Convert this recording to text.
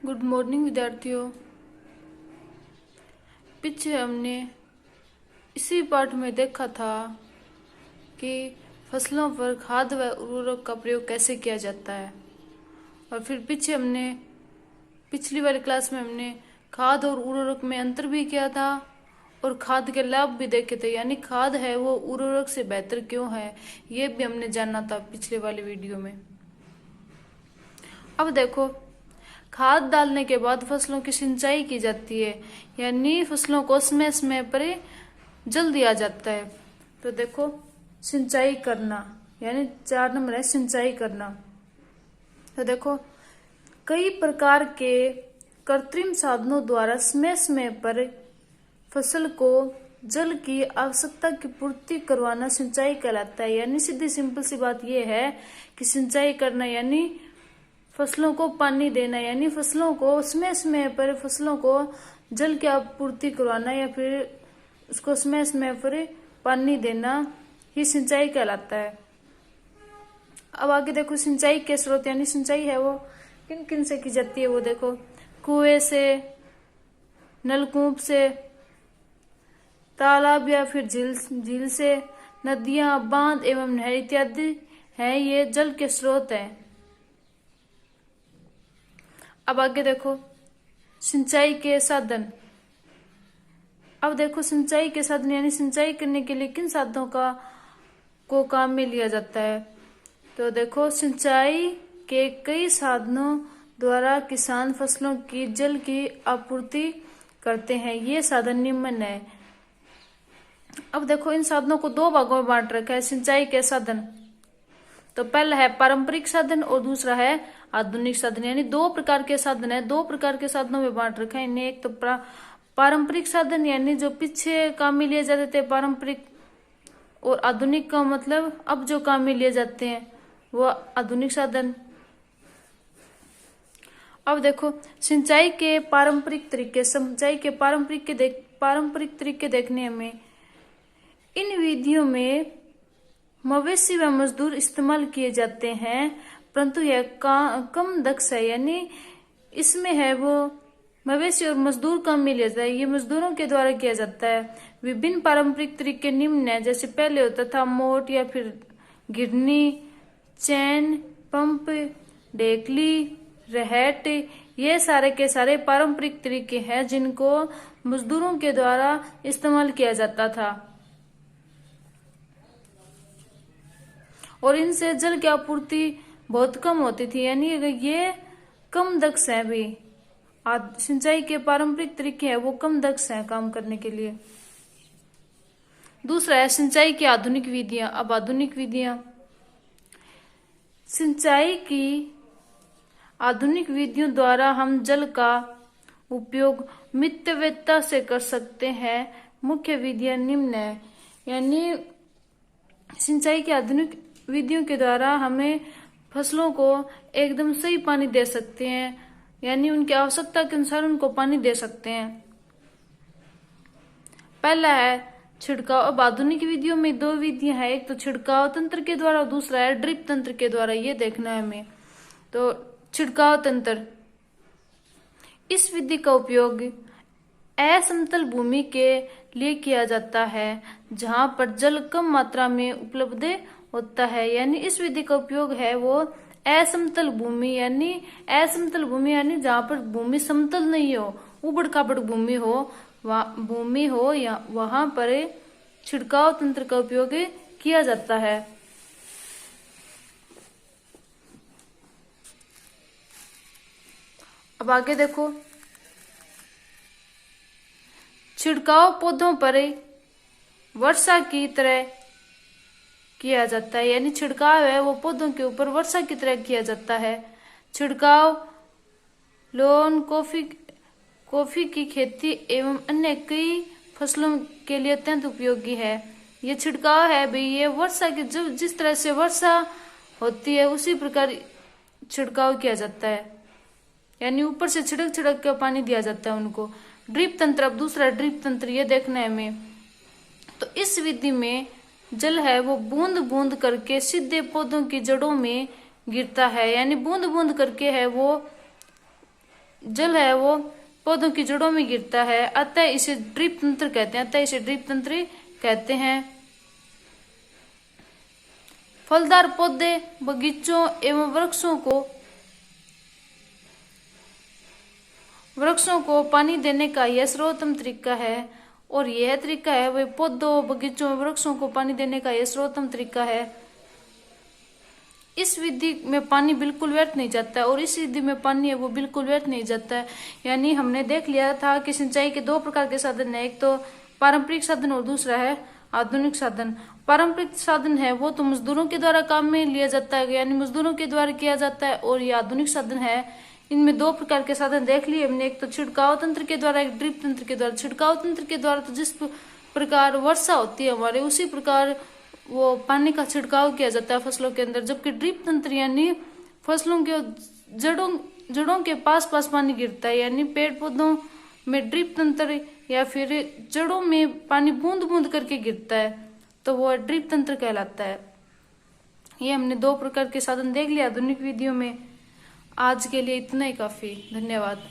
Good morning विद्यार्थियों। पीछे हमने इसी पाठ में देखा था कि फसलों पर खाद व उर्वरक का प्रयोग कैसे किया जाता है। और फिर पीछे हमने पिछली वाली क्लास में हमने खाद और उर्वरक में अंतर भी किया था और खाद के लाभ भी देखे थे, यानी खाद है वो उर्वरक से बेहतर क्यों है, ये भी हमने जाना था पिछले वाली वीडियो में। अब देखो, खाद डालने के बाद फसलों की सिंचाई की जाती है, यानी फसलों को समय समय पर जल दिया जाता है। तो देखो, सिंचाई करना, यानी 4 नंबर है सिंचाई करना। तो देखो, कई प्रकार के कृत्रिम साधनों द्वारा समय समय पर फसल को जल की आवश्यकता की पूर्ति करवाना सिंचाई कहलाता है। यानी सीधी सिंपल सी बात यह है कि सिंचाई करना यानी फसलों को पानी देना, यानी फसलों को समय समय पर फसलों को जल की आपूर्ति करवाना या फिर उसको समय समय पर पानी देना ही सिंचाई कहलाता है। अब आगे देखो, सिंचाई के स्रोत, यानी सिंचाई है वो किन किन से की जाती है। वो देखो, कुएं से, नलकूप से, तालाब या फिर झील से, नदियां, बांध एवं नहर इत्यादि हैं, ये जल के स्रोत हैं। अब आगे देखो, सिंचाई के साधन। अब देखो, सिंचाई के साधन यानी सिंचाई करने के लिए किन साधनों को काम में लिया जाता है। तो देखो, सिंचाई के कई साधनों द्वारा किसान फसलों की जल की आपूर्ति करते हैं। ये साधन निम्न है। अब देखो, इन साधनों को 2 भागों में बांट रखा है सिंचाई के साधन। तो पहला है पारंपरिक साधन और दूसरा है आधुनिक साधन, यानी 2 प्रकार के साधन है। 2 प्रकार के साधनों में बांट रखा है इन्हें। एक तो पारंपरिक साधन यानी जो पीछे काम में लिए जाते थे पारंपरिक, और आधुनिक का मतलब अब जो काम में लिए जाते हैं वो आधुनिक साधन। अब देखो, सिंचाई के पारंपरिक तरीके, सिंचाई के पारंपरिक तरीके देखने में इन विधियों में मवेशी व मजदूर इस्तेमाल किए जाते हैं, परंतु यह कम दक्ष है, यानी इसमें है वो मवेशी और मजदूर कम मिल जाता है, ये मजदूरों के द्वारा किया जाता है। विभिन्न पारंपरिक तरीके निम्न है, जैसे पहले होता था मोट या फिर गिरनी, चैन, पंप, ढेकली, रहट, ये सारे के सारे पारंपरिक तरीके हैं जिनको मजदूरों के द्वारा इस्तेमाल किया जाता था और इनसे जल की आपूर्ति बहुत कम होती थी, यानी ये कम दक्ष है। भी सिंचाई के पारंपरिक तरीके हैं वो कम दक्ष हैं काम करने के लिए। दूसरा है सिंचाई की आधुनिक विधियां। अब आधुनिक विधियां, सिंचाई की आधुनिक विधियों द्वारा हम जल का उपयोग मितव्ययता से कर सकते हैं। मुख्य विधियां निम्न है, यानी सिंचाई की आधुनिक विधियों के द्वारा हमें फसलों को एकदम सही पानी दे सकते हैं, यानी उनकी आवश्यकता के अनुसार उनको पानी दे सकते हैं। पहला है छिड़काव। अब आधुनिक विधियों में 2 विधियां हैं, एक तो छिड़काव तंत्र के द्वारा और दूसरा है ड्रिप तंत्र के द्वारा, ये देखना है हमें। तो छिड़काव तंत्र, इस विधि का उपयोग असमतल भूमि के लिए किया जाता है जहां पर जल कम मात्रा में उपलब्ध होता है, यानी इस विधि का उपयोग है वो असमतल भूमि, यानी असमतल भूमि यानी जहां पर भूमि समतल नहीं हो, उबड़ खाबड़ भूमि हो या वहां पर छिड़काव तंत्र का उपयोग किया जाता है। अब आगे देखो, छिड़काव पौधों पर वर्षा की तरह किया जाता है, यानी छिड़काव है वो पौधों के ऊपर वर्षा की तरह किया जाता है। छिड़काव लॉन, कॉफी की खेती एवं अन्य कई फसलों के लिए अत्यंत उपयोगी है। ये छिड़काव है भाई, ये वर्षा की जिस तरह से वर्षा होती है उसी प्रकार छिड़काव किया जाता है, यानी ऊपर से छिड़क छिड़क के पानी दिया जाता है उनको। ड्रिप तंत्र, अब दूसरा ड्रिप तंत्र, ये देखना है हमें। तो इस विधि में जल है वो बूंद बूंद करके सीधे पौधों की जड़ों में गिरता है, यानी बूंद बूंद करके है वो जल है वो पौधों की जड़ों में गिरता है, अतः इसे ड्रिप तंत्र कहते हैं। अतः इसे ड्रिप तंत्र कहते हैं। फलदार पौधे, बगीचों एवं वृक्षों को पानी देने का यह सर्वोत्तम तरीका है। और यह तरीका है वह पौधों, बगीचों, वृक्षों को पानी देने का यह सर्वोत्तम तरीका है। इस विधि में पानी बिल्कुल व्यर्थ नहीं जाता है, और इस विधि में पानी है वो बिल्कुल व्यर्थ नहीं जाता है। यानी हमने देख लिया था कि सिंचाई के 2 प्रकार के साधन है, एक तो पारंपरिक साधन और दूसरा है आधुनिक साधन। पारंपरिक साधन है वो तो मजदूरों के द्वारा काम में लिया जाता है, यानी मजदूरों के द्वारा किया जाता है। और ये आधुनिक साधन है, इनमें 2 प्रकार के साधन देख लिए हमने, एक तो छिड़काव तंत्र के द्वारा, एक ड्रिप तंत्र के द्वारा। छिड़काव तंत्र के द्वारा तो जिस प्रकार वर्षा होती है हमारे, उसी प्रकार वो पानी का छिड़काव किया जाता है फसलों के अंदर। जबकि ड्रिप तंत्र यानी फसलों के जड़ों के पास पास पानी गिरता है, यानी पेड़ पौधों में ड्रिप तंत्र या फिर जड़ों में पानी बूंद बूंद करके गिरता है, तो वो ड्रिप तंत्र कहलाता है। ये हमने 2 प्रकार के साधन देख लिया आधुनिक विधियों में। आज के लिए इतना ही काफी। धन्यवाद।